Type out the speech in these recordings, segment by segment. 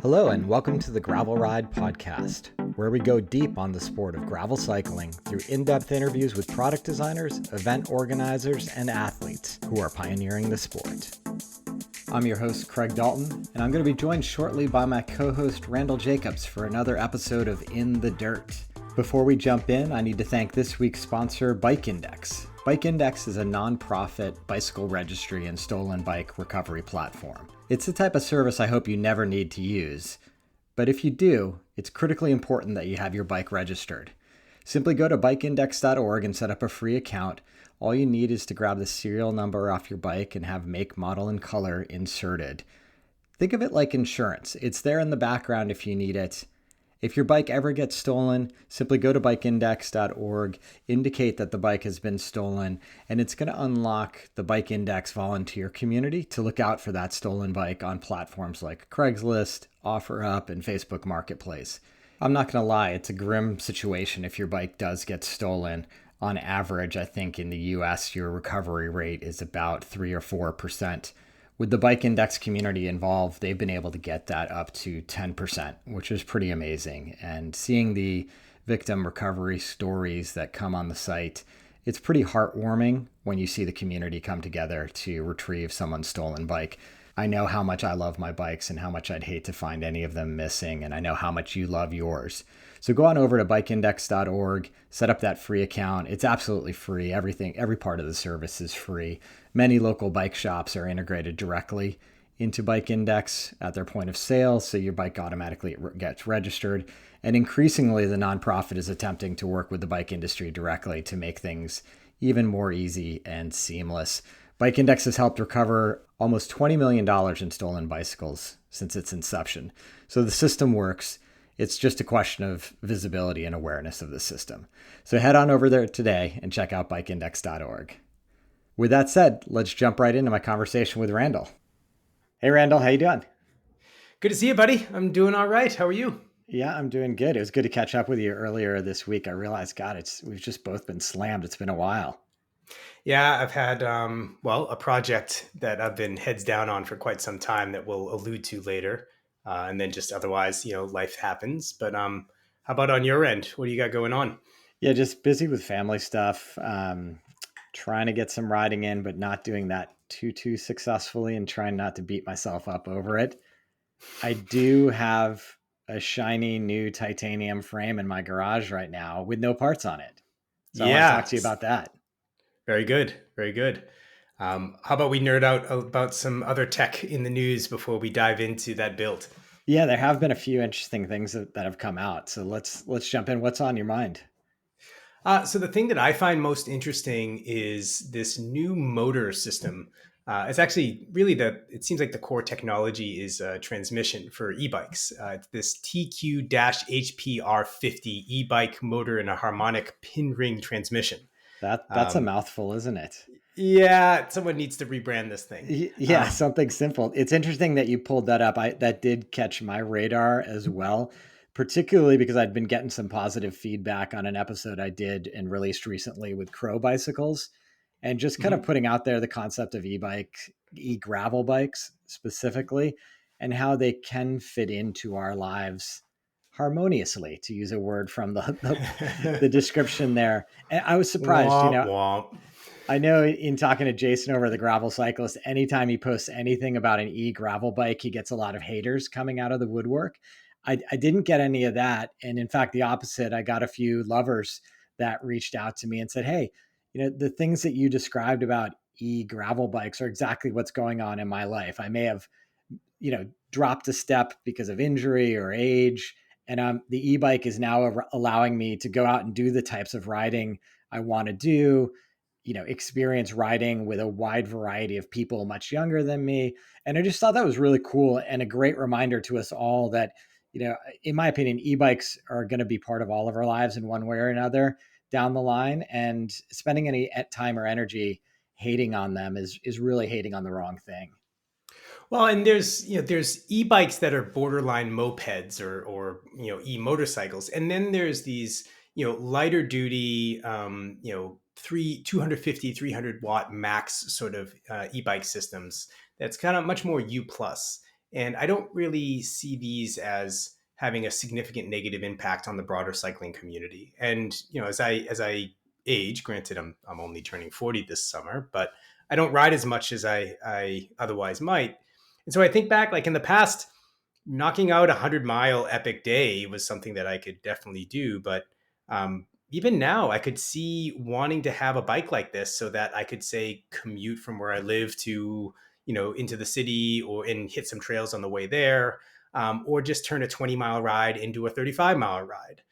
Hello, and welcome to the Gravel Ride Podcast, where we go deep on the sport of gravel cycling through in-depth interviews with product designers, event organizers, and athletes who are pioneering the sport. I'm your host, Craig Dalton, and I'm going to be joined shortly by my co-host, Randall Jacobs, for another episode of In the Dirt. Before we jump in, I need to thank this week's sponsor, Bike Index. Bike Index is a non-profit bicycle registry and stolen bike recovery platform. It's the type of service I hope you never need to use, but if you do, it's critically important that you have your bike registered. Simply go to bikeindex.org and set up a free account. All you need is to grab the serial number off your bike and have make, model, and color inserted. Think of it like insurance. It's there in the background if you need it. If your bike ever gets stolen, simply go to bikeindex.org, indicate that the bike has been stolen, and it's going to unlock the Bike Index volunteer community to look out for that stolen bike on platforms like Craigslist, OfferUp, and Facebook Marketplace. I'm not going to lie, it's a grim situation if your bike does get stolen. On average, I think in the US, your recovery rate is about 3 or 4%. With the Bike Index community involved, they've been able to get that up to 10%, which is pretty amazing. And seeing the victim recovery stories that come on the site, it's pretty heartwarming when you see the community come together to retrieve someone's stolen bike. I know how much I love my bikes and how much I'd hate to find any of them missing, and I know how much you love yours. So go on over to bikeindex.org, set up that free account. It's absolutely free. Every part of the service is free. Many local bike shops are integrated directly into Bike Index at their point of sale, so your bike automatically gets registered. And increasingly, the nonprofit is attempting to work with the bike industry directly to make things even more easy and seamless. Bike Index has helped recover almost $20 million in stolen bicycles since its inception. So the system works. It's just a question of visibility and awareness of the system. So head on over there today and check out bikeindex.org. With that said, let's jump right into my conversation with Randall. Hey, Randall, how you doing? Good to see you, buddy. I'm doing all right. How are you? Yeah, I'm doing good. It was good to catch up with you earlier this week. I realized, God, we've just both been slammed. It's been a while. Yeah, I've had, a project that I've been heads down on for quite some time that we'll allude to later. And then just otherwise, life happens. But how about on your end? What do you got going on? Yeah, just busy with family stuff. Trying to get some riding in, but not doing that too successfully and trying not to beat myself up over it. I do have a shiny new titanium frame in my garage right now with no parts on it. So I want to talk Yeah, to you about that. very good. Very good. How about we nerd out about some other tech in the news before we dive into that build? Yeah, there have been a few interesting things that have come out. So let's jump in. What's on your mind? So the thing that I find most interesting is this new motor system. It's actually really it seems like the core technology is transmission for e-bikes. It's this TQ-HPR50 e-bike motor and a harmonic pin ring transmission. That's a mouthful, isn't it? Yeah, someone needs to rebrand this thing. Yeah, something simple. It's interesting that you pulled that up. That did catch my radar as well, particularly because I'd been getting some positive feedback on an episode I did and released recently with Crow bicycles, and just kind of putting out there the concept of e-gravel bikes specifically, and how they can fit into our lives harmoniously, to use a word from the description there. And I was surprised, Womp, womp. I know in talking to Jason over the Gravel Cyclist, anytime he posts anything about an e-gravel bike, he gets a lot of haters coming out of the woodwork. I didn't get any of that. And in fact, the opposite, I got a few lovers that reached out to me and said, hey, the things that you described about e-gravel bikes are exactly what's going on in my life. I may have, dropped a step because of injury or age. And the e-bike is now allowing me to go out and do the types of riding I want to do, experience riding with a wide variety of people much younger than me. And I just thought that was really cool and a great reminder to us all that, in my opinion, e-bikes are going to be part of all of our lives in one way or another down the line. And spending any time or energy hating on them is really hating on the wrong thing. Well, and there's e-bikes that are borderline mopeds or e-motorcycles, and then there's these lighter duty 250 300 watt max sort of e-bike systems that's kind of much more U plus. And I don't really see these as having a significant negative impact on the broader cycling community. And as I age, granted, I'm only turning 40 this summer, but I don't ride as much as I otherwise might. And so I think back, like in the past, knocking out a 100-mile epic day was something that I could definitely do. But even now, I could see wanting to have a bike like this so that I could, say, commute from where I live to, into the city and hit some trails on the way there, or just turn a 20-mile ride into a 35-mile ride.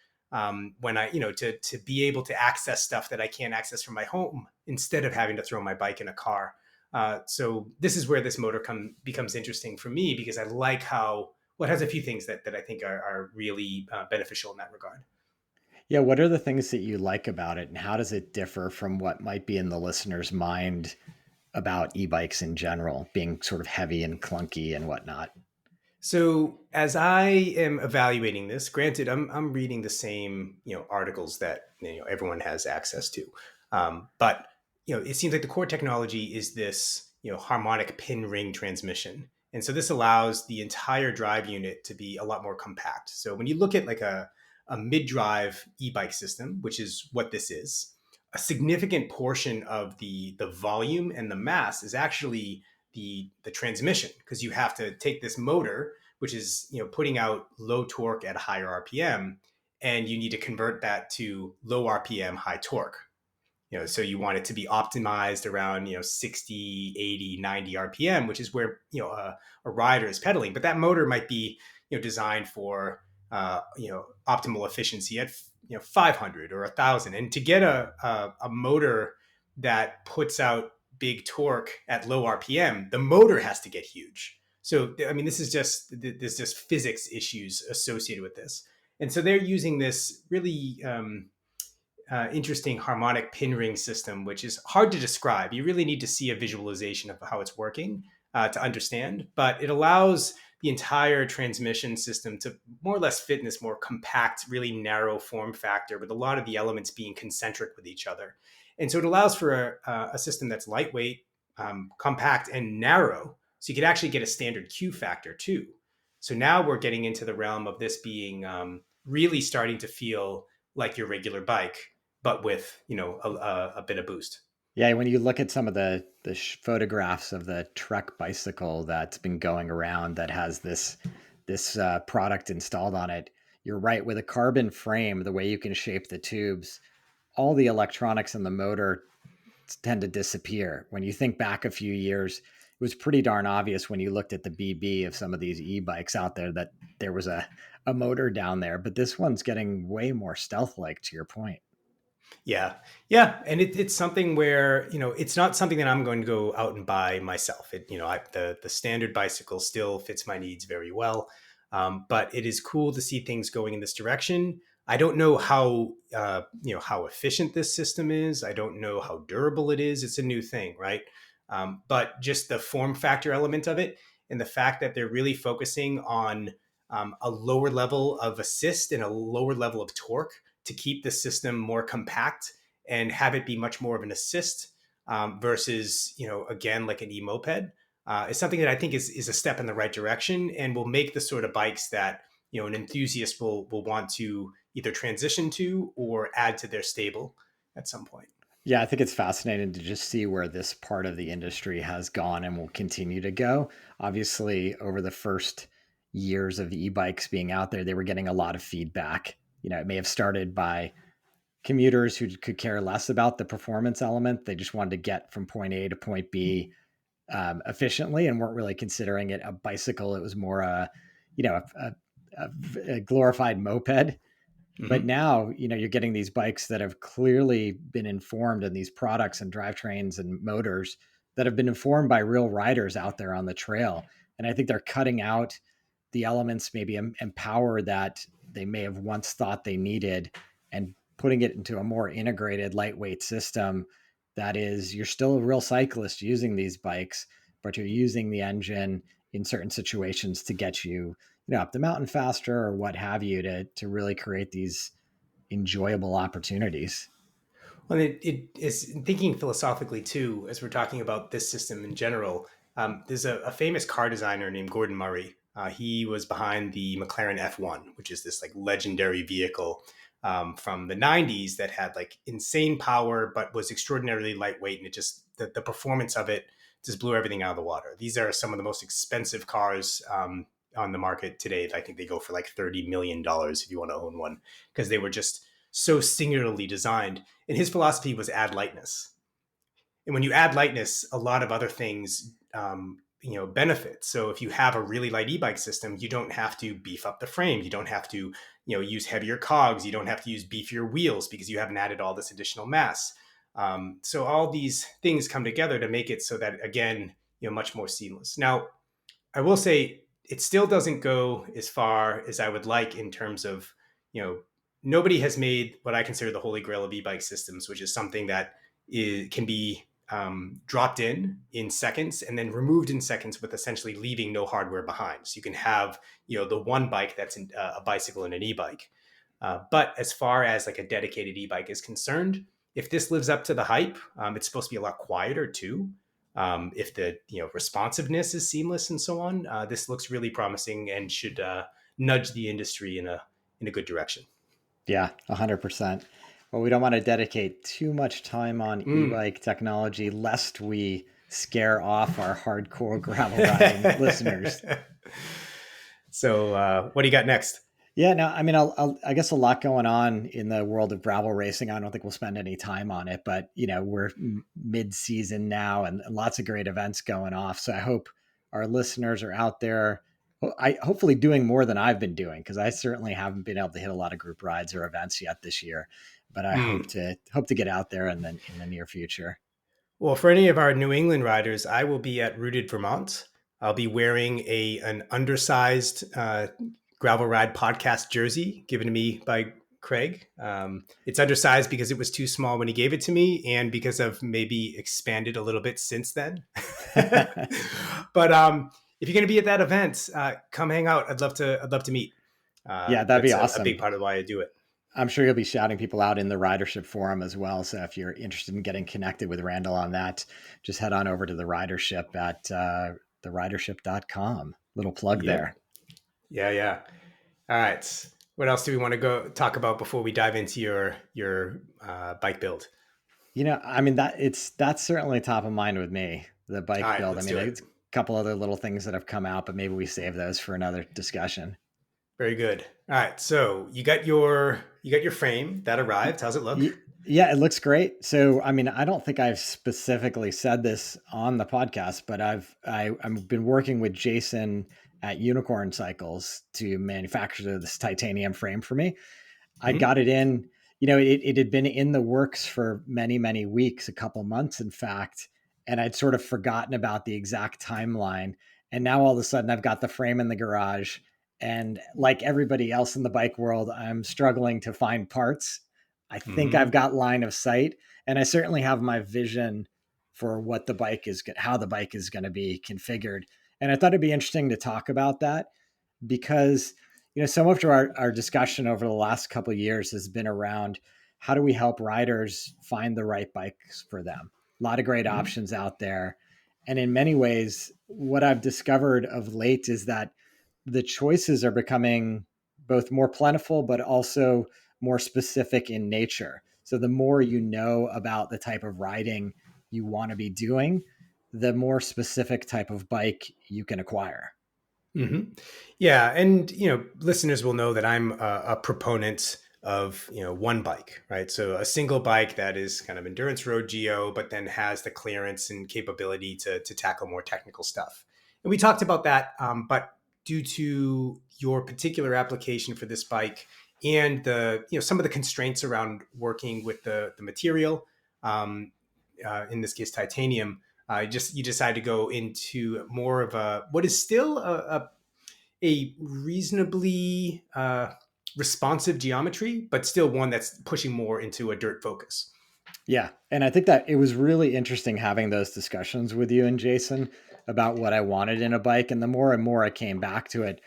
When to be able to access stuff that I can't access from my home instead of having to throw my bike in a car. So this is where this motor becomes interesting for me, because I like how, well, it has a few things that I think are really beneficial in that regard. Yeah, what are the things that you like about it, and how does it differ from what might be in the listener's mind about e-bikes in general, being sort of heavy and clunky and whatnot? So as I am evaluating this, granted, I'm reading the same articles that everyone has access to, but it seems like the core technology is this harmonic pin ring transmission, and so this allows the entire drive unit to be a lot more compact. So when you look at like a mid drive e-bike system, which is what this is, a significant portion of the volume and the mass is actually the transmission, because you have to take this motor, which is putting out low torque at a higher RPM, and you need to convert that to low RPM high torque. So you want it to be optimized around 60, 80, 90 RPM, which is where a rider is pedaling. But that motor might be designed for optimal efficiency at 500 or 1,000. And to get a motor that puts out big torque at low RPM, the motor has to get huge. So I mean, there's just physics issues associated with this, and so they're using this really interesting harmonic pin ring system, which is hard to describe. You really need to see a visualization of how it's working to understand, but it allows the entire transmission system to more or less fit in this more compact, really narrow form factor, with a lot of the elements being concentric with each other. And so it allows for a system that's lightweight, compact, and narrow. So you could actually get a standard Q factor too. So now we're getting into the realm of this being really starting to feel like your regular bike, but with a bit of boost. Yeah, when you look at some of the photographs of the Trek bicycle that's been going around that has this product installed on it, you're right. With a carbon frame, the way you can shape the tubes, all the electronics in the motor tend to disappear. When you think back a few years, it was pretty darn obvious when you looked at the BB of some of these e-bikes out there that there was a motor down there. But this one's getting way more stealth-like, to your point. Yeah. Yeah. And it's something where, it's not something that I'm going to go out and buy myself. The standard bicycle still fits my needs very well. But it is cool to see things going in this direction. I don't know how efficient this system is. I don't know how durable it is. It's a new thing, right? But just the form factor element of it, and the fact that they're really focusing on a lower level of assist and a lower level of torque to keep the system more compact and have it be much more of an assist, versus, again, like an e-moped, is something that I think is a step in the right direction, and will make the sort of bikes that, an enthusiast will want to either transition to or add to their stable at some point. Yeah, I think it's fascinating to just see where this part of the industry has gone and will continue to go. Obviously, over the first years of e-bikes being out there, they were getting a lot of feedback. It may have started by commuters who could care less about the performance element. They just wanted to get from point A to point B efficiently and weren't really considering it a bicycle. It was more a glorified moped. But Mm-hmm. now, you're getting these bikes that have clearly been informed, and these products and drivetrains and motors that have been informed by real riders out there on the trail. And I think they're cutting out the elements, maybe and power that they may have once thought they needed, and putting it into a more integrated, lightweight system that is, you're still a real cyclist using these bikes, but you're using the engine in certain situations to get you, up the mountain faster or what have you, to really create these enjoyable opportunities. Well, it is thinking philosophically too, as we're talking about this system in general. There's a famous car designer named Gordon Murray. He was behind the McLaren F1, which is this like legendary vehicle from the 90s that had like insane power, but was extraordinarily lightweight. And it just, the performance of it just blew everything out of the water. These are some of the most expensive cars on the market today. I think they go for like $30 million if you want to own one, because they were just so singularly designed. And his philosophy was add lightness. And when you add lightness, a lot of other things, benefit. So if you have a really light e-bike system, you don't have to beef up the frame. You don't have to, use heavier cogs. You don't have to use beefier wheels because you haven't added all this additional mass. So all these things come together to make it so that, again, much more seamless. Now, I will say it still doesn't go as far as I would like in terms of, nobody has made what I consider the holy grail of e-bike systems, which is something that can be dropped in seconds and then removed in seconds with essentially leaving no hardware behind. So you can have, the one bike that's a bicycle and an e-bike. But as far as like a dedicated e-bike is concerned, if this lives up to the hype, it's supposed to be a lot quieter too. If the responsiveness is seamless and so on, this looks really promising and should nudge the industry in a good direction. Yeah, 100%. Well, we don't want to dedicate too much time on e-bike technology lest we scare off our hardcore gravel riding listeners. So what do you got next? Yeah, no, I mean, I guess a lot going on in the world of gravel racing. I don't think we'll spend any time on it, but we're mid-season now and lots of great events going off. So I hope our listeners are out there. Hopefully doing more than I've been doing, because I certainly haven't been able to hit a lot of group rides or events yet this year. But I hope to get out there in the near future. Well, for any of our New England riders, I will be at Rooted, Vermont. I'll be wearing an undersized gravel ride podcast jersey given to me by Craig. It's undersized because it was too small when he gave it to me, and because I've maybe expanded a little bit since then. But if you're going to be at that event, come hang out. I'd love to meet. Yeah, that'd be awesome. A big part of why I do it. I'm sure you'll be shouting people out in the Ridership forum as well. So if you're interested in getting connected with Randall on that, just head on over to the Ridership at theridership.com. Little plug there. Yeah. All right. What else do we want to go talk about before we dive into your bike build? I mean, that's certainly top of mind with me, the bike build. I mean, it's a couple other little things that have come out, but maybe we save those for another discussion. Very good. All right. So you got your frame that arrived. How's it look? Yeah, it looks great. So, I mean, I don't think I've specifically said this on the podcast, but I've been working with Jason at Unicorn Cycles to manufacture this titanium frame for me. I got it in, it had been in the works for many, many weeks, a couple months, in fact, and I'd sort of forgotten about the exact timeline. And now all of a sudden I've got the frame in the garage. And like everybody else in the bike world, I'm struggling to find parts. I think I've got line of sight, and I certainly have my vision for what how the bike is going to be configured. And I thought it'd be interesting to talk about that because, so much of our discussion over the last couple of years has been around how do we help riders find the right bikes for them? A lot of great options out there. And in many ways, what I've discovered of late is that the choices are becoming both more plentiful, but also more specific in nature. So the more you know about the type of riding you want to be doing, the more specific type of bike you can acquire. Mm-hmm. Yeah. And, listeners will know that I'm a proponent of, one bike, right? So a single bike that is kind of endurance road geo, but then has the clearance and capability to tackle more technical stuff. And we talked about that, but due to your particular application for this bike and the, some of the constraints around working with the material, in this case, titanium, you decide to go into more of what is still a reasonably responsive geometry, but still one that's pushing more into a dirt focus. Yeah. And I think that it was really interesting having those discussions with you and Jason about what I wanted in a bike. And the more and more I came back to it,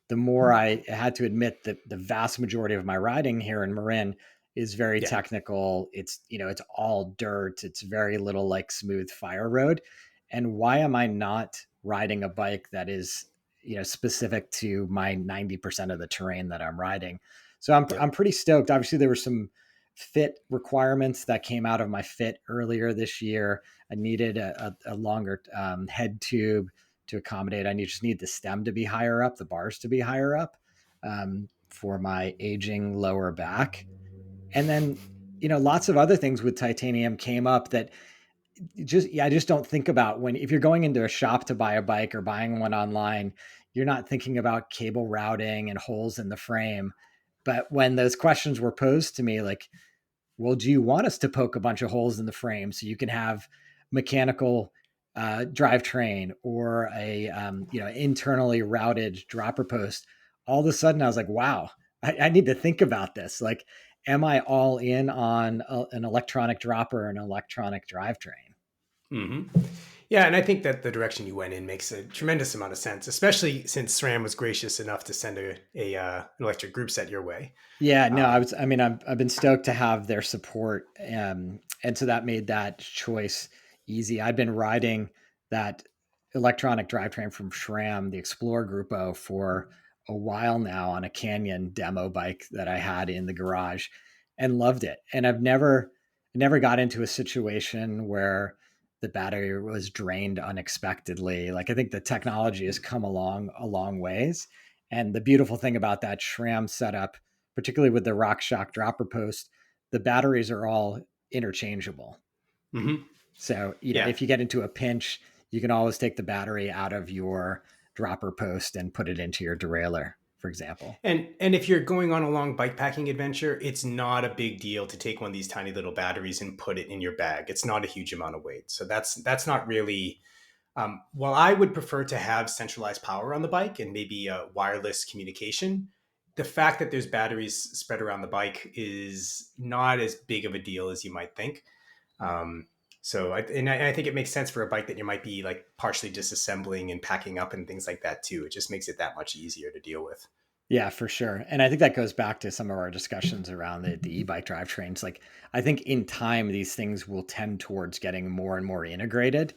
the more I had to admit that the vast majority of my riding here in Marin is very technical. It's, it's all dirt. It's very little like smooth fire road. and why am I not riding a bike that is, specific to my 90% of the terrain that I'm riding? So Yep. I'm pretty stoked. Obviously, there were some fit requirements that came out of my fit earlier this year. I needed a longer head tube to accommodate. Just need the stem to be higher up, the bars to be higher up, for my aging lower back. And then, lots of other things with titanium came up that I just don't think about when, if you're going into a shop to buy a bike or buying one online, you're not thinking about cable routing and holes in the frame. But when those questions were posed to me, like, well, do you want us to poke a bunch of holes in the frame so you can have mechanical drivetrain or a internally routed dropper post? All of a sudden, I was like, wow, I need to think about this. Like, am I all in on an electronic dropper or an electronic drivetrain? Hmm. Yeah, and I think that the direction you went in makes a tremendous amount of sense, especially since SRAM was gracious enough to send an electric group set your way. Yeah, no, Um, I've been stoked to have their support. And so that made that choice easy. I've been riding that electronic drivetrain from SRAM, the Explorer Groupo, for a while now on a Canyon demo bike that I had in the garage and loved it. And never got into a situation where the battery was drained unexpectedly. Like, I think the technology has come along a long ways. And the beautiful thing about that SRAM setup, particularly with the RockShox dropper post, the batteries are all interchangeable. mhm. So, Yeah. if you get into a pinch, you can always take the battery out of your dropper post and put it into your derailleur, for example. And if you're going on a long bikepacking adventure, it's not a big deal to take one of these tiny little batteries and put it in your bag. It's not a huge amount of weight. So that's not really while I would prefer to have centralized power on the bike and maybe wireless communication, the fact that there's batteries spread around the bike is not as big of a deal as you might think. Um, I think it makes sense for a bike that you might be like partially disassembling and packing up and things like that too. It just makes it that much easier to deal with. Yeah, for sure. And I think that goes back to some of our discussions around the e-bike drivetrains. Like, I think in time, these things will tend towards getting more and more integrated.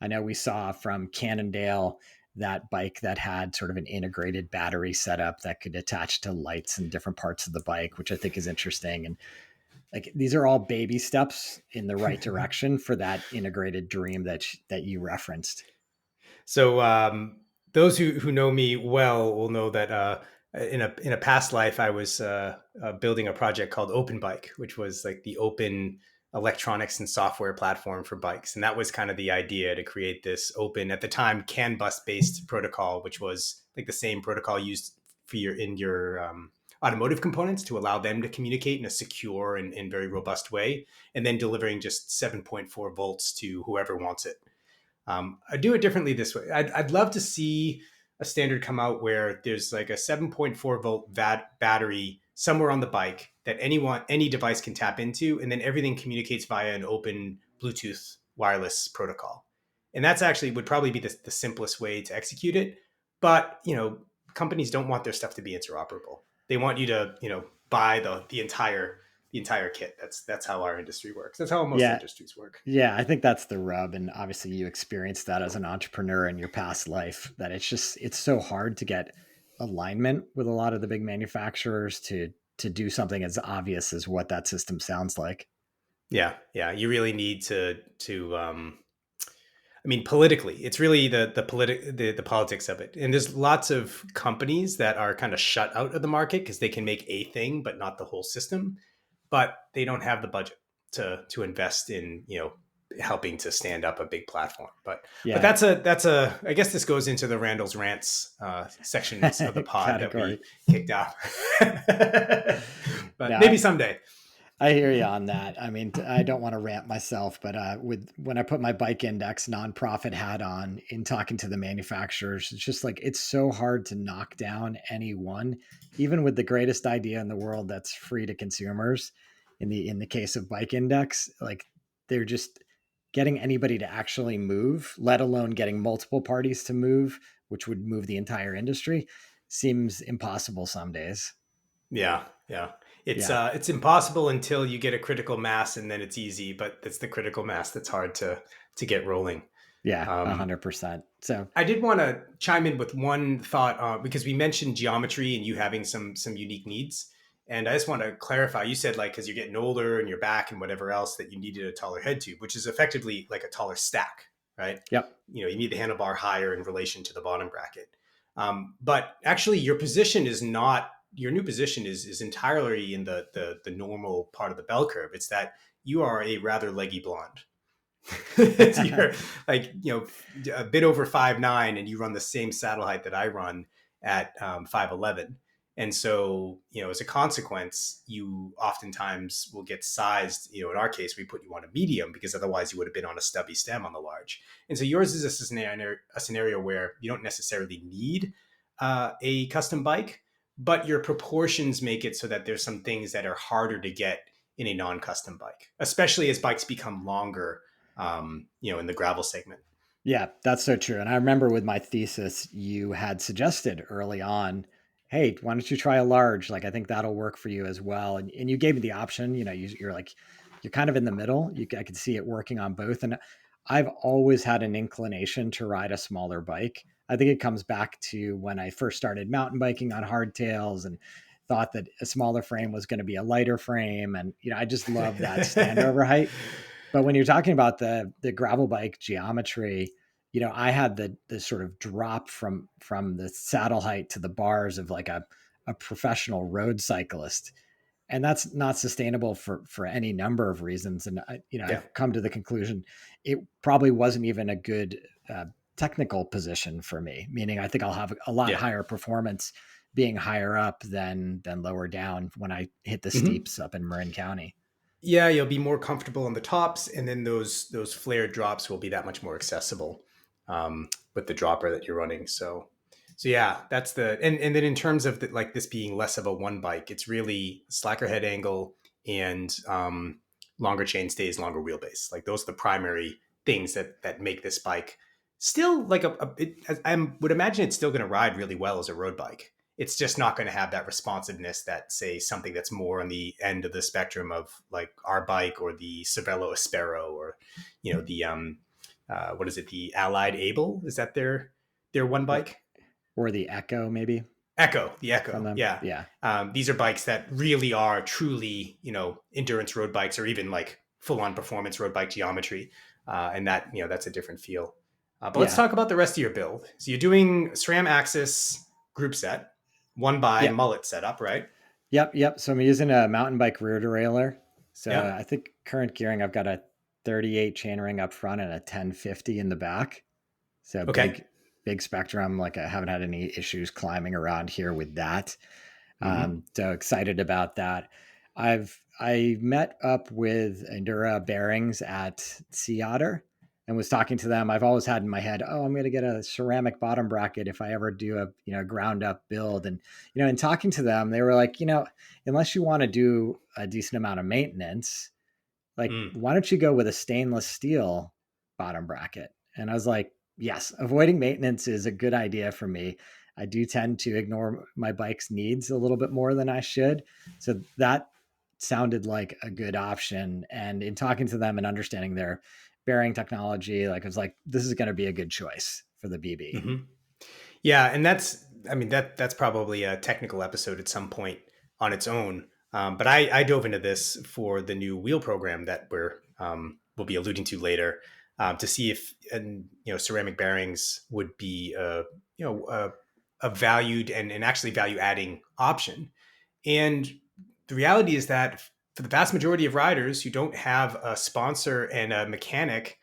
I know we saw from Cannondale that bike that had sort of an integrated battery setup that could attach to lights in different parts of the bike, which I think is interesting. And like, these are all baby steps in the right direction for that integrated dream that you referenced. So those who know me well will know that in a past life I was building a project called Open Bike, which was like the open electronics and software platform for bikes, and that was kind of the idea to create this open, at the time, CAN bus based protocol, which was like the same protocol used for your automotive components to allow them to communicate in a secure and very robust way, and then delivering just 7.4 volts to whoever wants it. I do it differently this way. I'd love to see a standard come out where there's like a 7.4 volt battery somewhere on the bike that any device can tap into, and then everything communicates via an open Bluetooth wireless protocol. And that's actually would probably be the simplest way to execute it. But companies don't want their stuff to be interoperable. They want you to buy the entire kit. That's how our industry works. That's how most Yeah, industries work. yeah, I think that's the rub. And obviously you experienced that as an entrepreneur in your past life, that it's so hard to get alignment with a lot of the big manufacturers to do something as obvious as what that system sounds like. Yeah, yeah. You really need to. I mean, politically, it's really the politics of it. And there's lots of companies that are kind of shut out of the market because they can make a thing, but not the whole system. But they don't have the budget to invest in helping to stand up a big platform. But Yeah. that's a. I guess this goes into the Randall's rants sections of the pod that Category. we kicked off. But Now, maybe someday. I hear you on that. I mean, I don't want to rant myself, but with when I put my Bike Index nonprofit hat on in talking to the manufacturers, it's just like it's so hard to knock down any one, even with the greatest idea in the world that's free to consumers. In the case of Bike Index, like, they're just getting anybody to actually move, let alone getting multiple parties to move, which would move the entire industry, seems impossible some days. Yeah, yeah. It's Yeah. it's impossible until you get a critical mass, and then it's easy. But it's the critical mass that's hard to get rolling. Yeah, 100%. So I did want to chime in with one thought because we mentioned geometry and you having some unique needs. And I just want to clarify. You said like because you're getting older and your back and whatever else that you needed a taller head tube, which is effectively like a taller stack, right? yep. You know, you need the handlebar higher in relation to the bottom bracket. But actually, your position is not your new position is entirely in the normal part of the bell curve. It's that you are a rather leggy blonde. You're like, a bit over 5'9", and you run the same saddle height that I run at 5'11". And so, as a consequence, you oftentimes will get sized, in our case, we put you on a medium because otherwise you would have been on a stubby stem on the large. And so yours is a scenario where you don't necessarily need a custom bike, but your proportions make it so that there's some things that are harder to get in a non-custom bike, especially as bikes become longer in the gravel segment. Yeah, that's so true. And I remember with my thesis, you had suggested early on, hey, why don't you try a large? Like, I think that'll work for you as well. And you gave me the option, you're like, you're kind of in the middle. I could see it working on both. And I've always had an inclination to ride a smaller bike. I think it comes back to when I first started mountain biking on hardtails and thought that a smaller frame was going to be a lighter frame. And, I just love that standover height. But when you're talking about the gravel bike geometry, I had the sort of drop from the saddle height to the bars of like a professional road cyclist. And that's not sustainable for any number of reasons. And Yeah. I've come to the conclusion it probably wasn't even a good technical position for me, meaning I think I'll have a lot Yeah. higher performance being higher up than lower down when I hit the Mm-hmm. steeps up in Marin County. Yeah, you'll be more comfortable on the tops, and then those flared drops will be that much more accessible with the dropper that you're running. So yeah, that's and then in terms of like this being less of a one bike, it's really slacker head angle and longer chain stays, longer wheelbase. Like those are the primary things that make this bike still like I would imagine it's still going to ride really well as a road bike. It's just not going to have that responsiveness that, say, something that's more on the end of the spectrum of like our bike or the Cervelo Aspero or, the what is it, the Allied Able? Is that their one bike? Or the Echo, maybe. The Echo, yeah. Yeah. These are bikes that really are truly, endurance road bikes or even like full-on performance road bike geometry, and that that's a different feel. But let's talk about the rest of your build. So you're doing SRAM Axis group set. One by mullet setup, right? Yep. So I'm using a mountain bike rear derailleur. So I think current gearing, I've got a 38 chainring up front and a 1050 in the back. So big spectrum. Like I haven't had any issues climbing around here with that. So excited about that. I met up with Enduro Bearings at Sea Otter and was talking to them. I've always had in my head, oh, I'm going to get a ceramic bottom bracket if I ever do a ground up build. And, in talking to them, they were like, unless you want to do a decent amount of maintenance, like, why don't you go with a stainless steel bottom bracket? And I was like, yes, avoiding maintenance is a good idea for me. I do tend to ignore my bike's needs a little bit more than I should. So that sounded like a good option. And in talking to them and understanding their bearing technology, like I was like, this is going to be a good choice for the BB. Mm-hmm. Yeah. And that's probably a technical episode at some point on its own. But I dove into this for the new wheel program that we'll be alluding to later, to see if ceramic bearings would be a valued and actually value adding option. And the reality is that for the vast majority of riders who don't have a sponsor and a mechanic,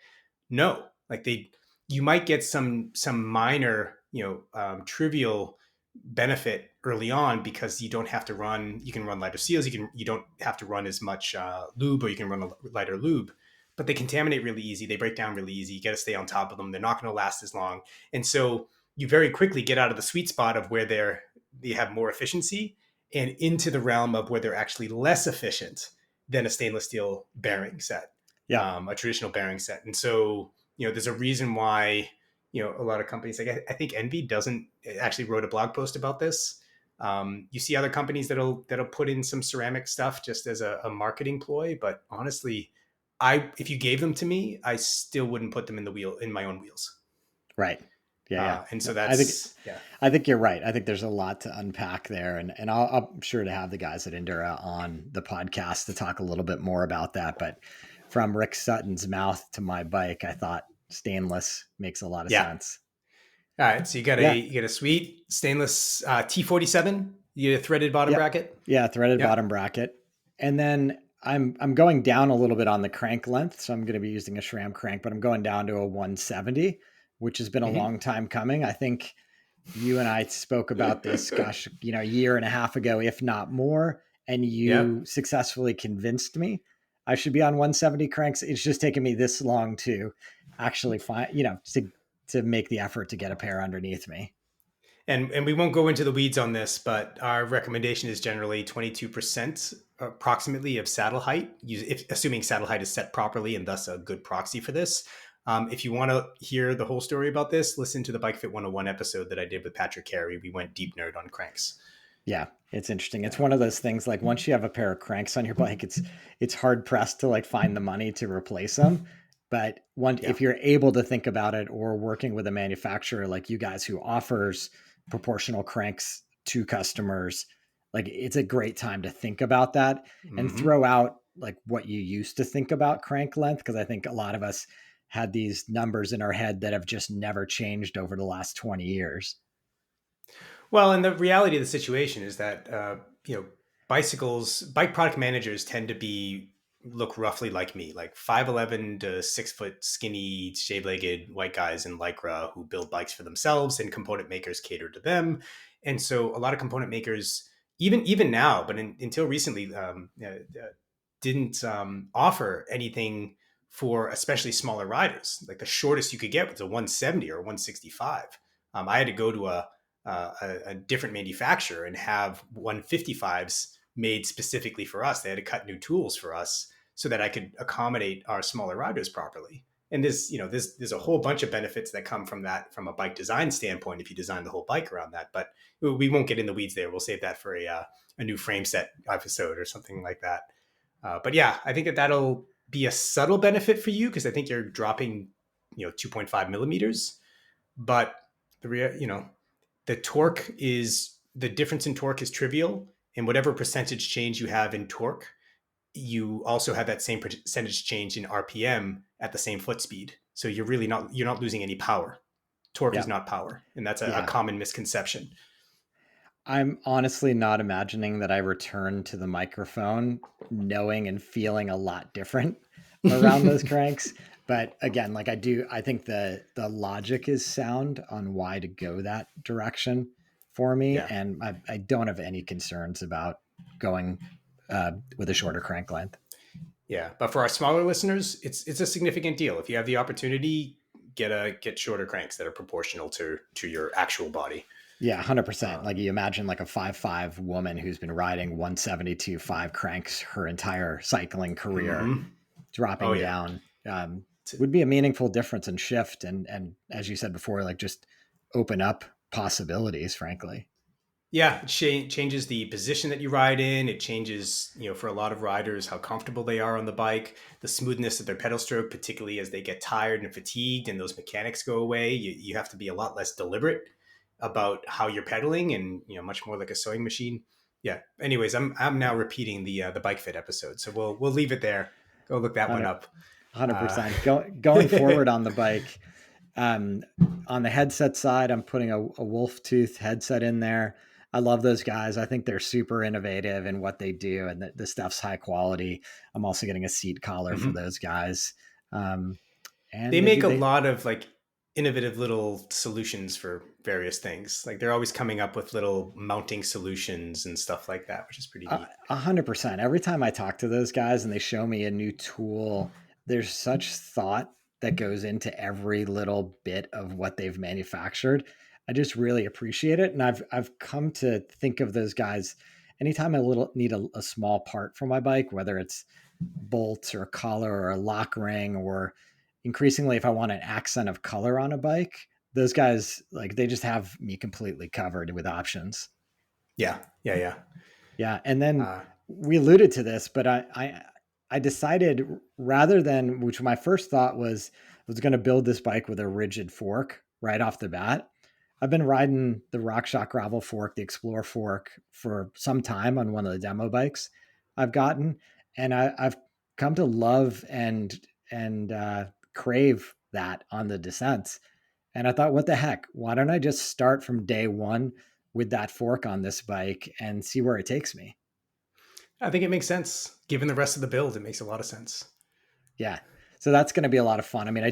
no, like you might get some minor, trivial benefit early on because you don't have to run. You can run lighter seals. You don't have to run as much lube, or you can run a lighter lube. But they contaminate really easy. They break down really easy. You got to stay on top of them. They're not going to last as long, and so you very quickly get out of the sweet spot of where they have more efficiency and into the realm of where they're actually less efficient than a stainless steel bearing set, a traditional bearing set. And so, there's a reason why, a lot of companies, like I think Envy actually wrote a blog post about this. You see other companies that'll put in some ceramic stuff just as a marketing ploy, but honestly, if you gave them to me, I still wouldn't put them in my own wheels. Right. Yeah. Yeah. And so I think, that's, yeah. I think you're right. I think there's a lot to unpack there, and I'm sure to have the guys at Enduro on the podcast to talk a little bit more about that. But from Rick Sutton's mouth to my bike, I thought stainless makes a lot of Yeah. sense. All right. So Yeah. you get a sweet stainless T47. You get a threaded bottom Yep. bracket. Yeah. Threaded Yeah. bottom bracket. And then I'm going down a little bit on the crank length. So I'm going to be using a SRAM crank, but I'm going down to a 170, which has been a Mm-hmm. long time coming. I think you and I spoke about this, gosh, a year and a half ago, if not more. And you Yep. successfully convinced me I should be on 170 cranks. It's just taken me this long to actually find, to make the effort to get a pair underneath me. And we won't go into the weeds on this, but our recommendation is generally 22% approximately of saddle height, assuming saddle height is set properly and thus a good proxy for this. If you want to hear the whole story about this, listen to the Bike Fit 101 episode that I did with Patrick Carey. We went deep nerd on cranks. Yeah, it's interesting. It's one of those things, like once you have a pair of cranks on your bike, it's hard pressed to like find the money to replace them. But if you're able to think about it, or working with a manufacturer like you guys who offers proportional cranks to customers, like it's a great time to think about that and Mm-hmm. throw out like what you used to think about crank length. Cause I think a lot of us had these numbers in our head that have just never changed over the last 20 years. Well, and the reality of the situation is that bike product managers tend to look roughly like me, like 5'11" to 6 foot skinny, shave-legged white guys in Lycra who build bikes for themselves, and component makers cater to them. And so a lot of component makers, even now, but until recently, didn't offer anything for especially smaller riders. Like the shortest you could get was a 170 or 165. I had to go to a different manufacturer and have 155s made specifically for us. They had to cut new tools for us so that I could accommodate our smaller riders properly. And there's a whole bunch of benefits that come from that from a bike design standpoint if you design the whole bike around that. But we won't get in the weeds there. We'll save that for a new frame set episode or something like that. But yeah, I think that'll be a subtle benefit for you because I think you're dropping 2.5 millimeters, but the difference in torque is trivial, and whatever percentage change you have in torque, you also have that same percentage change in RPM at the same foot speed. So you're not losing any power. Torque is not power, and that's a common misconception. I'm honestly not imagining that I return to the microphone knowing and feeling a lot different around those cranks. But again, like I think the logic is sound on why to go that direction for me. Yeah. And I don't have any concerns about going with a shorter crank length. Yeah. But for our smaller listeners, it's a significant deal. If you have the opportunity, get shorter cranks that are proportional to your actual body. Yeah, 100%. Like you imagine like a 5'5" woman who's been riding 172 5 cranks her entire cycling career, dropping down would be a meaningful difference and shift. And as you said before, like just open up possibilities, frankly. Yeah, it changes the position that you ride in. It changes, for a lot of riders, how comfortable they are on the bike, the smoothness of their pedal stroke, particularly as they get tired and fatigued and those mechanics go away. You have to be a lot less deliberate about how you're pedaling and, much more like a sewing machine. Yeah. Anyways, I'm now repeating the Bike Fit episode. So we'll leave it there. Go look that one up. 100%. Going forward on the bike, on the headset side, I'm putting a wolf tooth headset in there. I love those guys. I think they're super innovative in what they do, and the stuff's high quality. I'm also getting a seat collar for those guys. And they make a lot of like innovative little solutions for various things. Like they're always coming up with little mounting solutions and stuff like that, which is pretty neat. 100%. Every time I talk to those guys and they show me a new tool, there's such thought that goes into every little bit of what they've manufactured. I just really appreciate it. And I've come to think of those guys anytime I need a small part for my bike, whether it's bolts or a collar or a lock ring, or increasingly, if I want an accent of color on a bike, those guys, like they just have me completely covered with options. Yeah. And then we alluded to this, but I decided rather than, which my first thought was going to build this bike with a rigid fork right off the bat. I've been riding the RockShox gravel fork, the Explorer fork for some time on one of the demo bikes I've gotten, and I've come to love and crave that on the descents. And I thought, what the heck? Why don't I just start from day one with that fork on this bike and see where it takes me? I think it makes sense. Given the rest of the build, it makes a lot of sense. Yeah. So that's going to be a lot of fun. I mean, I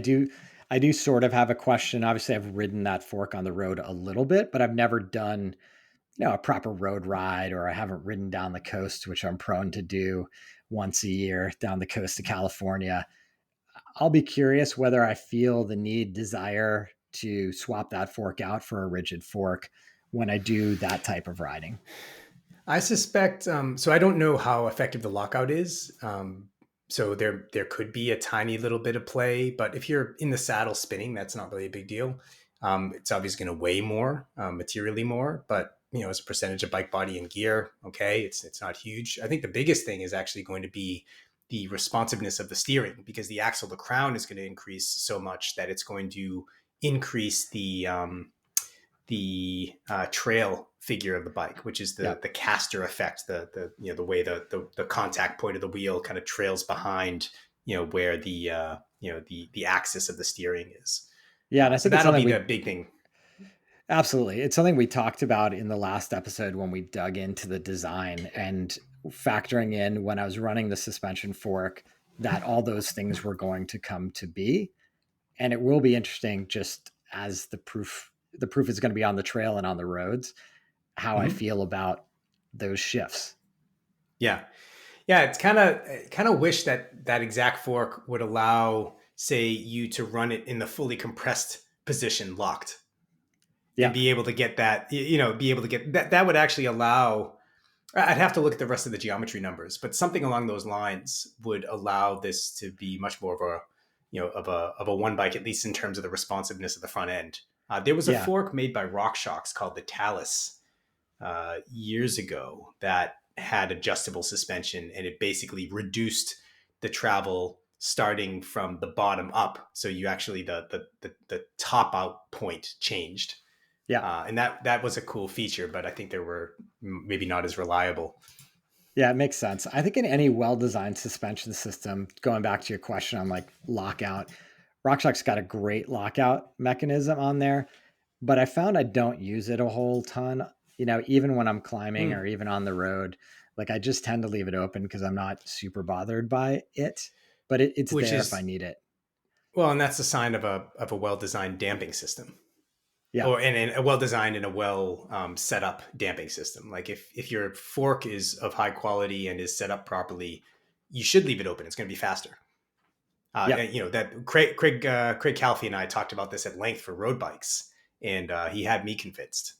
do sort of have a question. Obviously, I've ridden that fork on the road a little bit, but I've never done, a proper road ride, or I haven't ridden down the coast, which I'm prone to do once a year down the coast of California. I'll be curious whether I feel the desire to swap that fork out for a rigid fork when I do that type of riding. I suspect. So I don't know how effective the lockout is. So there could be a tiny little bit of play, but if you're in the saddle spinning, that's not really a big deal. It's obviously going to weigh more, materially more, but as a percentage of bike body and gear, okay, it's not huge. I think the biggest thing is actually going to be the responsiveness of the steering, because the axle to crown is going to increase so much that it's going to increase the trail figure of the bike, which is the Yep. the caster effect, the way the contact point of the wheel kind of trails behind where the axis of the steering is. Yeah. And I So think it's that'll something be the we big thing. absolutely, it's something we talked about in the last episode when we dug into the design and factoring in when I was running the suspension fork that all those things were going to come to be. And it will be interesting just as the proof is going to be on the trail and on the roads, how I Mhm. feel about those shifts. Yeah, yeah. It's kind of wish that exact fork would allow, say, you to run it in the fully compressed position, locked, and Yeah. be able to get that. Be able to get that. That would actually allow. I'd have to look at the rest of the geometry numbers, but something along those lines would allow this to be much more of a, of a one bike, at least in terms of the responsiveness of the front end. There was a Yeah. fork made by RockShox called the Talus years ago that had adjustable suspension, and it basically reduced the travel starting from the bottom up. So you actually the top out point changed, Yeah. and that was a cool feature, but I think they were maybe not as reliable. Yeah, it makes sense. I think in any well-designed suspension system, going back to your question on like lockout, RockShox got a great lockout mechanism on there, but I found I don't use it a whole ton. Even when I'm climbing or Hmm. even on the road, like I just tend to leave it open because I'm not super bothered by it. But it's Which there if I is need it. well, and that's a sign of a well designed damping system, Yeah, or and a well designed and a well set up damping system. Like if your fork is of high quality and is set up properly, you should leave it open. It's going to be faster. yeah, And, that Craig Calfee and I talked about this at length for road bikes, and he had me convinced.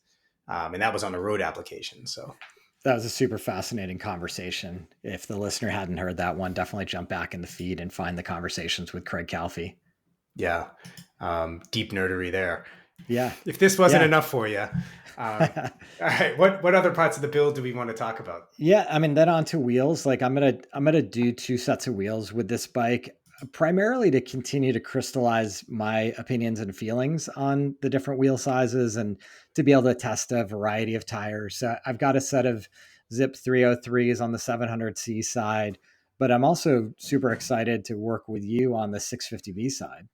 And that was on a road application. So that was a super fascinating conversation. If the listener hadn't heard that one, definitely jump back in the feed and find the conversations with Craig Calfee. yeah, deep nerdery there. Yeah, If this wasn't yeah. enough for you, all right. What other parts of the build do we want to talk about? Yeah, I mean, then onto wheels. Like I'm gonna do two sets of wheels with this bike, primarily to continue to crystallize my opinions and feelings on the different wheel sizes and to be able to test a variety of tires. So I've got a set of Zip 303s on the 700C side, but I'm also super excited to work with you on the 650B side.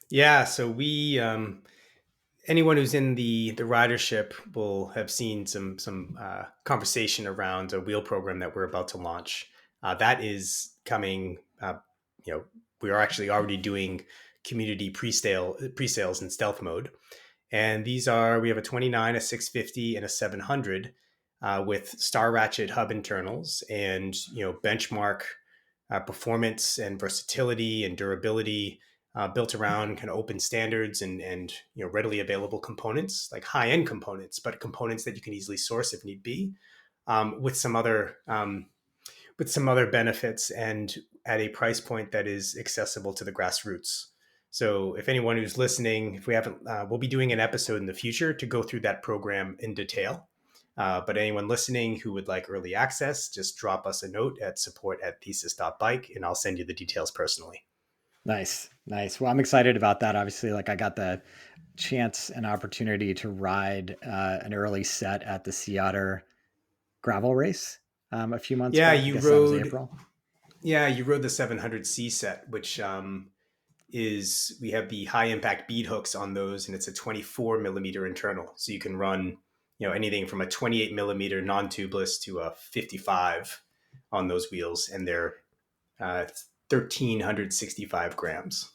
Yeah, so we anyone who's in the ridership will have seen some conversation around a wheel program that we're about to launch. That is coming. We are actually already doing community pre-sales in stealth mode, and we have a 29, a 650, and a 700 with star ratchet hub internals, and benchmark performance and versatility and durability, built around kind of open standards and readily available components, like high end components, but components that you can easily source if need be, with some other benefits, and at a price point that is accessible to the grassroots. So if anyone who's listening, if we haven't, we'll be doing an episode in the future to go through that program in detail. But anyone listening who would like early access, just drop us a note at support@thesis.bike and I'll send you the details personally. Nice. Nice. Well, I'm excited about that. Obviously, like I got the chance and opportunity to ride an early set at the Seattle gravel race a few months Yeah, back. I you guess that was rode. April. Yeah, you rode the 700C set, which is we have the high impact bead hooks on those, and it's a 24 millimeter internal, so you can run anything from a 28 millimeter non tubeless to a 55 on those wheels, and they're 1,365 grams.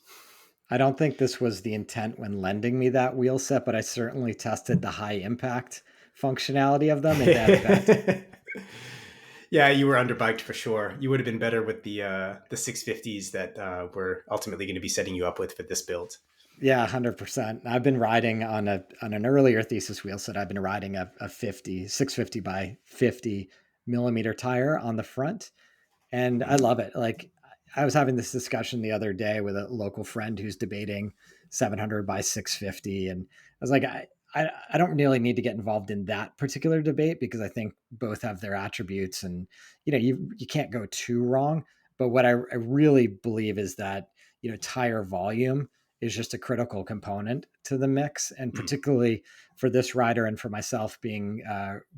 I don't think this was the intent when lending me that wheel set, but I certainly tested the high impact functionality of them in that event. Yeah, you were underbiked for sure. You would have been better with the 650s that we're ultimately going to be setting you up with for this build. Yeah, 100%. I've been riding on an earlier thesis wheel set. I've been riding a 650 by 50 millimeter tire on the front, and I Mhm. love it. Like I was having this discussion the other day with a local friend who's debating 700 by 650, and I was like, I don't really need to get involved in that particular debate because I think both have their attributes, and you can't go too wrong. But what I really believe is that tire volume is just a critical component to the mix, and Mm. particularly for this rider and for myself being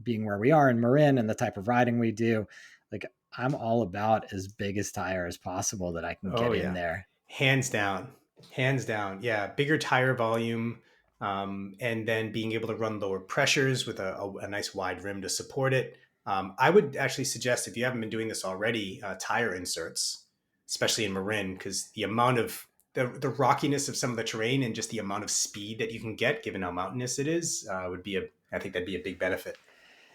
where we are in Marin and the type of riding we do, like I'm all about as big as tire as possible that I can Oh get in yeah, there. hands down, hands down. Yeah, bigger tire volume, and then being able to run lower pressures with a nice wide rim to support it. I would actually suggest if you haven't been doing this already, tire inserts, especially in Marin, because the amount of the rockiness of some of the terrain and just the amount of speed that you can get, given how mountainous it is, would be a I think that'd be a big benefit.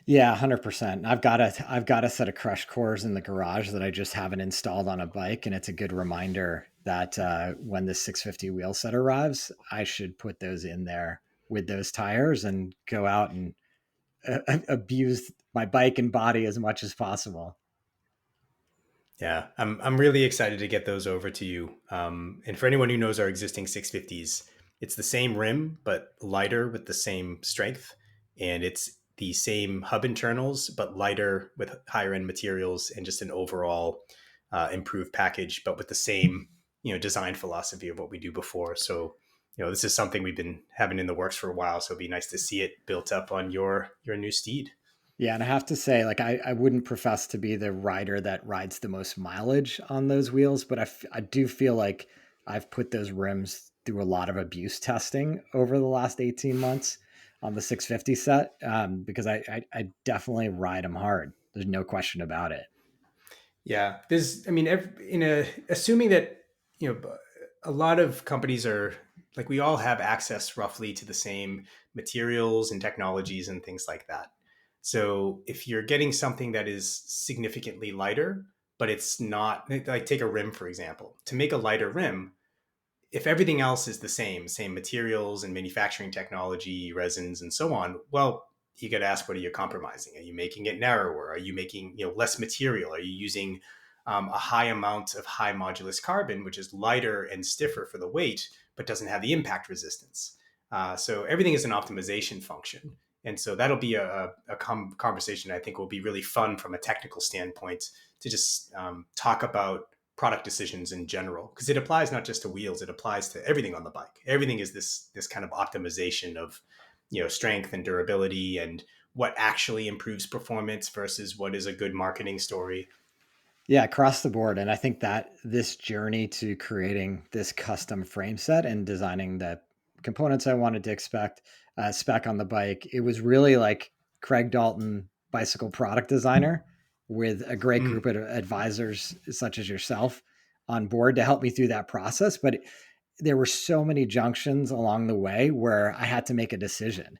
Yeah, 100%. I've got a set of crush cores in the garage that I just haven't installed on a bike, and it's a good reminder that when the 650 wheel set arrives, I should put those in there with those tires and go out and abuse my bike and body as much as possible. Yeah, I'm really excited to get those over to you. And for anyone who knows our existing 650s, it's the same rim but lighter with the same strength, and it's the same hub internals but lighter with higher end materials and just an overall improved package, but with the same design philosophy of what we do before. So this is something we've been having in the works for a while. So it'd be nice to see it built up on your new steed. Yeah, and I have to say, like, I wouldn't profess to be the rider that rides the most mileage on those wheels, but I do feel like I've put those rims through a lot of abuse testing over the last 18 months on the 650 set, because I definitely ride them hard. There's no question about it. Yeah, there's. I mean, assuming that a lot of companies are like we all have access roughly to the same materials and technologies and things like that. So if you're getting something that is significantly lighter, but it's not like take a rim for example. To make a lighter rim, if everything else is the same materials and manufacturing technology, resins, and so on, well, you got to ask, what are you compromising? Are you making it narrower? Are you making less material? Are you using a high amount of high modulus carbon, which is lighter and stiffer for the weight, but doesn't have the impact resistance? So everything is an optimization function. And so that'll be a conversation I think will be really fun from a technical standpoint to just talk about product decisions in general, because it applies not just to wheels, it applies to everything on the bike. Everything is this kind of optimization of strength and durability and what actually improves performance versus what is a good marketing story. Yeah, across the board. And I think that this journey to creating this custom frame set and designing the components I wanted to spec on the bike, it was really like Craig Dalton, bicycle product designer, with a great group Mm, of advisors such as yourself on board to help me through that process. But there were so many junctions along the way where I had to make a decision.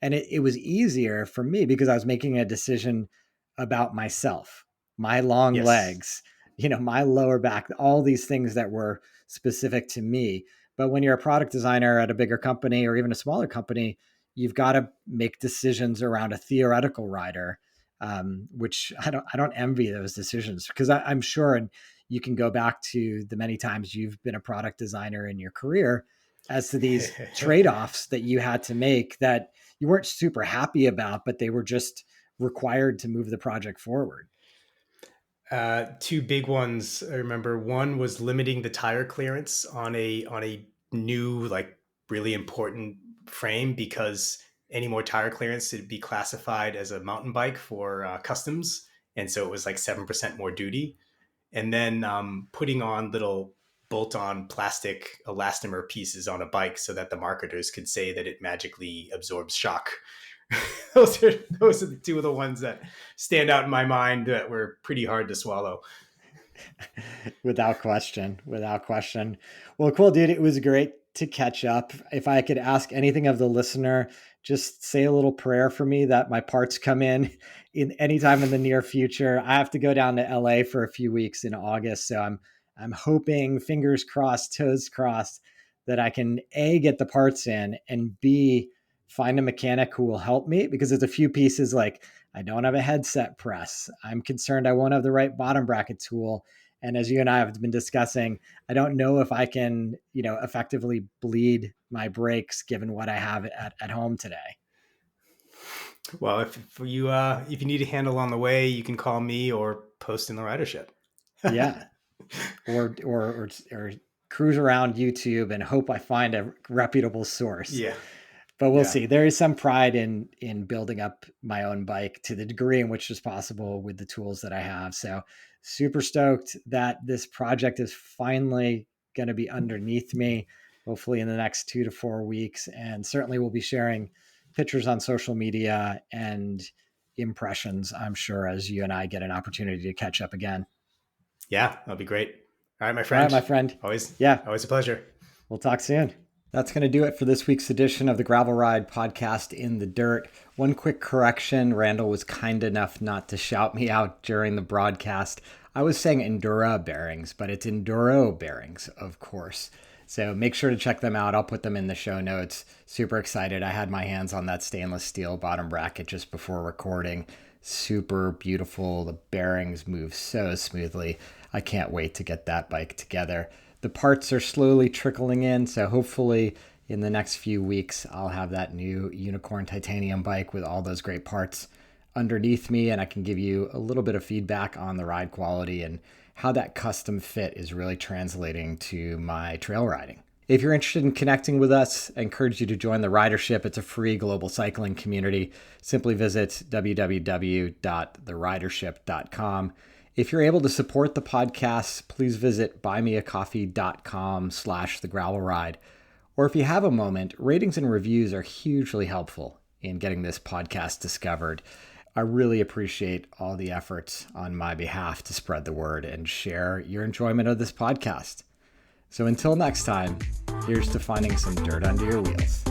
And it was easier for me because I was making a decision about myself, my long yes. legs, my lower back, all these things that were specific to me. But when you're a product designer at a bigger company or even a smaller company, you've got to make decisions around a theoretical rider, which I don't envy those decisions because I'm sure, and you can go back to the many times you've been a product designer in your career. as to these trade-offs that you had to make that you weren't super happy about, but they were just required to move the project forward? Two big ones. I remember one was limiting the tire clearance on a new, like, really important frame, because any more tire clearance would be classified as a mountain bike for customs, and so it was like 7% more duty. And then putting on little bolt-on plastic elastomer pieces on a bike so that the marketers could say that it magically absorbs shock. those are the two of the ones that stand out in my mind that were pretty hard to swallow. Without question. Without question. Well, cool, dude. It was great to catch up. If I could ask anything of the listener, just say a little prayer for me that my parts come in any time in the near future. I have to go down to LA for a few weeks in August. So I'm hoping, fingers crossed, toes crossed, that I can A, get the parts in, and B, find a mechanic who will help me, because there's a few pieces like I don't have a headset press. I'm concerned I won't have the right bottom bracket tool. And as you and I have been discussing, I don't know if I can, effectively bleed my brakes given what I have at home today. Well, if you need a handle on the way, you can call me or post in the ridership. Yeah. Or cruise around YouTube and hope I find a reputable source. Yeah. But we'll see. There is some pride in building up my own bike to the degree in which is possible with the tools that I have. So super stoked that this project is finally going to be underneath me, hopefully in the next 2 to 4 weeks. And certainly we'll be sharing pictures on social media and impressions, I'm sure, as you and I get an opportunity to catch up again. Yeah, that'll be great. All right, my friend. All right, my friend. Always a pleasure. We'll talk soon. That's going to do it for this week's edition of the Gravel Ride podcast, In the Dirt. One quick correction. Randall was kind enough not to shout me out during the broadcast. I was saying Enduro Bearings, but it's Enduro Bearings, of course. So make sure to check them out. I'll put them in the show notes. Super excited. I had my hands on that stainless steel bottom bracket just before recording. Super beautiful. The bearings move so smoothly. I can't wait to get that bike together. The parts are slowly trickling in, so hopefully in the next few weeks, I'll have that new Unicorn titanium bike with all those great parts underneath me, and I can give you a little bit of feedback on the ride quality and how that custom fit is really translating to my trail riding. If you're interested in connecting with us, I encourage you to join the Ridership. It's a free global cycling community. Simply visit www.theridership.com. If you're able to support the podcast, please visit buymeacoffee.com/thegravelride. Or if you have a moment, ratings and reviews are hugely helpful in getting this podcast discovered. I really appreciate all the efforts on my behalf to spread the word and share your enjoyment of this podcast. So until next time, here's to finding some dirt under your wheels.